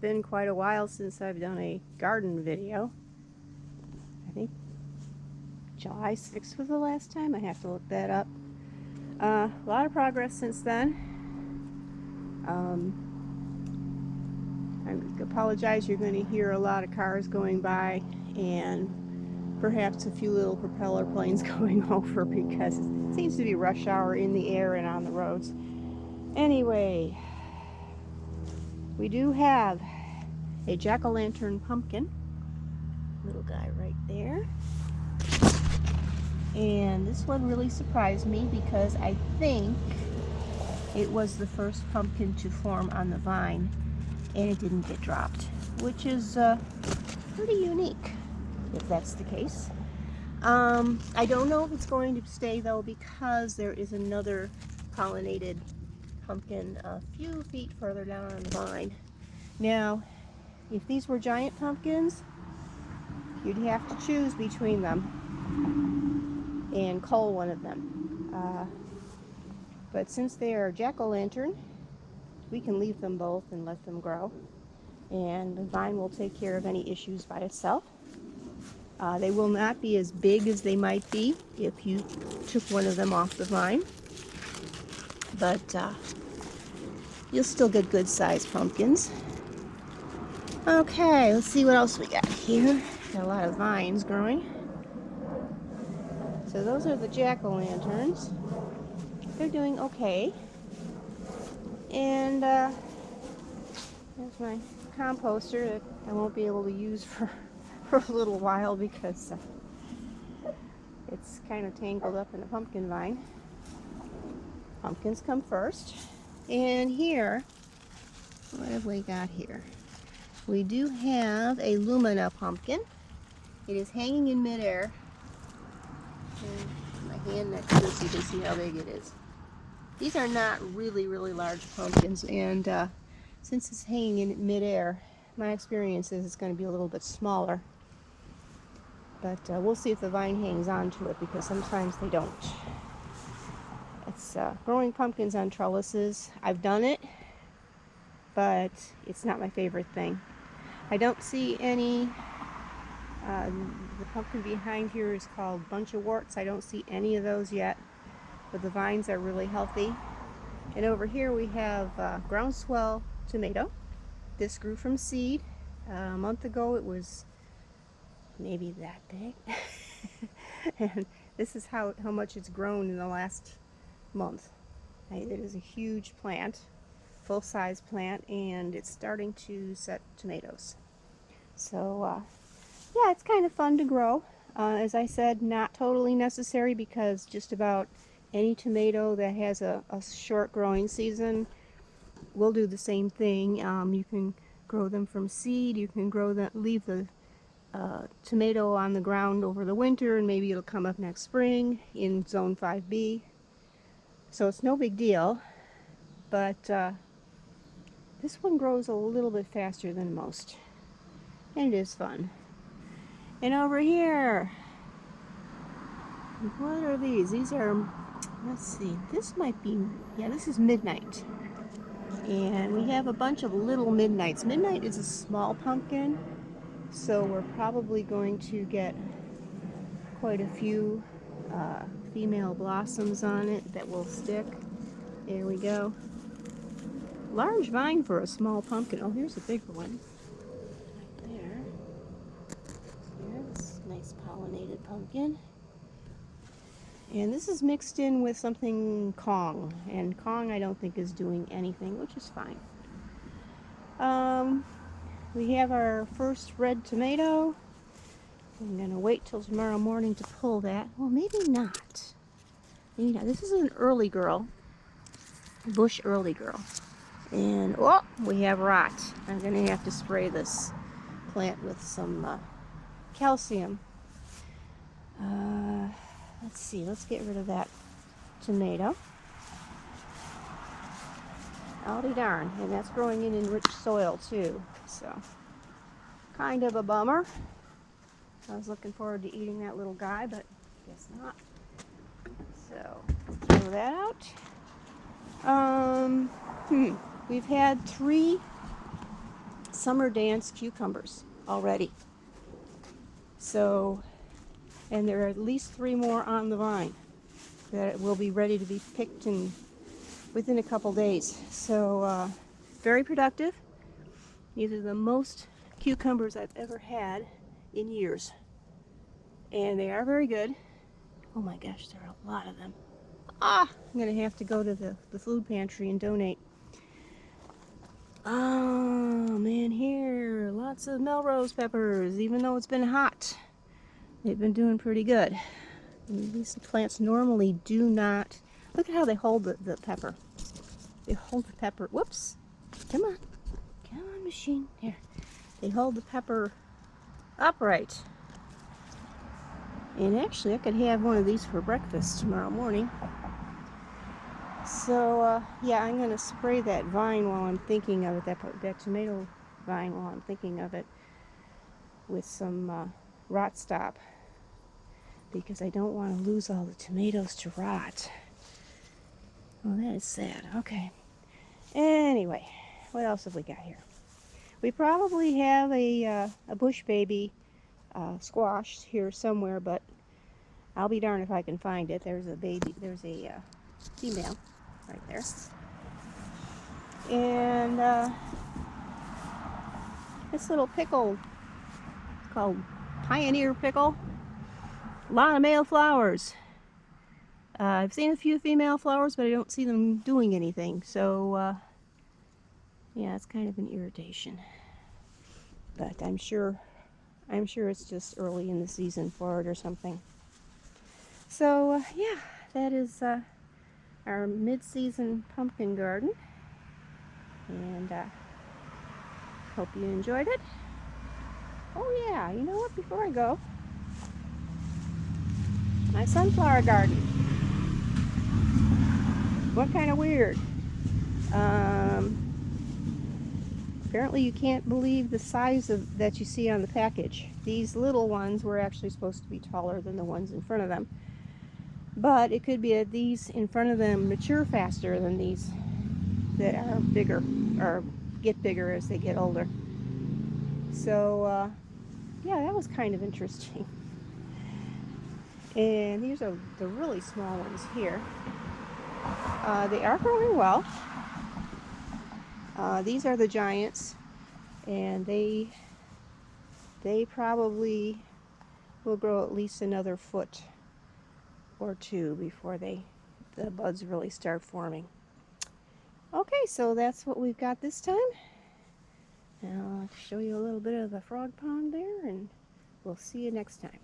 been quite a while since I've done a garden video. I think July 6th was the last time. I have to look that up. A lot of progress since then. I apologize, you're going to hear a lot of cars going by and perhaps a few little propeller planes going over because it seems to be rush hour in the air and on the roads. Anyway, we do have a jack-o'-lantern pumpkin, little guy right there. And this one really surprised me because I think it was the first pumpkin to form on the vine and it didn't get dropped, which is pretty unique if that's the case. I don't know if it's going to stay though because there is another pollinated pumpkin a few feet further down on the vine. Now, if these were giant pumpkins, you'd have to choose between them and cull one of them. But since they are jack-o'-lantern, we can leave them both and let them grow. And the vine will take care of any issues by itself. They will not be as big as they might be if you took one of them off the vine. But you'll still get good sized pumpkins. Okay, let's see what else we got here. Got a lot of vines growing. So those are the jack-o'-lanterns. They're doing okay. And there's my composter that I won't be able to use for a little while because it's kind of tangled up in a pumpkin vine. Pumpkins come first. And here, what have we got here? We do have a Lumina pumpkin. It is hanging in midair. And my hand next to it so you can see how big it is. These are not really large pumpkins, and since it's hanging in midair, my experience is it's going to be a little bit smaller. But we'll see if the vine hangs on to it because sometimes they don't. It's growing pumpkins on trellises. I've done it, but it's not my favorite thing. I don't see any. The pumpkin behind here is called Bunch of Warts. I don't see any of those yet, but the vines are really healthy. And over here we have groundswell tomato. This grew from seed. A month ago it was maybe that big. And this is how much it's grown in the last month. It is a huge plant, full-size plant, and it's starting to set tomatoes. So yeah, it's kind of fun to grow. As I said, not totally necessary because just about any tomato that has a short growing season will do the same thing. You can grow them from seed. You can grow them, leave the tomato on the ground over the winter, and maybe it'll come up next spring in zone 5B. So it's no big deal, but this one grows a little bit faster than most, and it is fun. And over here, what are these? These are, let's see, this might be, yeah, this is Midnight. And we have a bunch of little Midnights. Midnight is a small pumpkin, so we're probably going to get quite a few female blossoms on it that will stick. There we go. Large vine for a small pumpkin. Oh, here's a bigger one. Right there. Here's a nice pollinated pumpkin. And this is mixed in with something Kong. And Kong I don't think is doing anything, which is fine. We have our first red tomato. I'm going to wait till tomorrow morning to pull that. Well, maybe not. Maybe not. This is an early girl. Bush early girl. And, oh, we have rot. I'm going to have to spray this plant with some calcium. Let's see. Let's get rid of that tomato. I'll be darned. And that's growing in rich soil, too. So, kind of a bummer. I was looking forward to eating that little guy, but guess not. So, throw that out. We've had 3 summer dance cucumbers already. So, and there are at least 3 more on the vine that will be ready to be picked within a couple days. So, very productive. These are the most cucumbers I've ever had in years. And they are very good. Oh my gosh, there are a lot of them. I'm going to have to go to the food pantry and donate. Oh man, here, lots of Melrose peppers, even though it's been hot. They've been doing pretty good. And these plants normally do not, look at how they hold the pepper. They hold the pepper, whoops, come on machine, here. They hold the pepper upright. And actually I could have one of these for breakfast tomorrow morning. So, yeah, I'm going to spray that vine while I'm thinking of it, that tomato vine while I'm thinking of it, with some rot stop, because I don't want to lose all the tomatoes to rot. Well, that is sad. Okay. Anyway, what else have we got here? We probably have a bush baby squash here somewhere, but I'll be darned if I can find it. There's a baby, there's a female right there. And this little pickle, it's called Pioneer Pickle. A lot of male flowers. I've seen a few female flowers, but I don't see them doing anything. So, yeah, it's kind of an irritation. But I'm sure it's just early in the season for it or something. So, yeah, that is our mid-season pumpkin garden. And hope you enjoyed it. Oh yeah, you know what, before I go, my sunflower garden. What kind of weird? Apparently you can't believe the size that you see on the package. These little ones were actually supposed to be taller than the ones in front of them. But it could be that these in front of them mature faster than these that are bigger, or get bigger as they get older. So, yeah, that was kind of interesting. And these are the really small ones here. They are growing well. These are the giants, and they probably will grow at least another foot or 2 before the buds really start forming. Okay, so that's what we've got this time. Now I'll show you a little bit of the frog pond there, and we'll see you next time.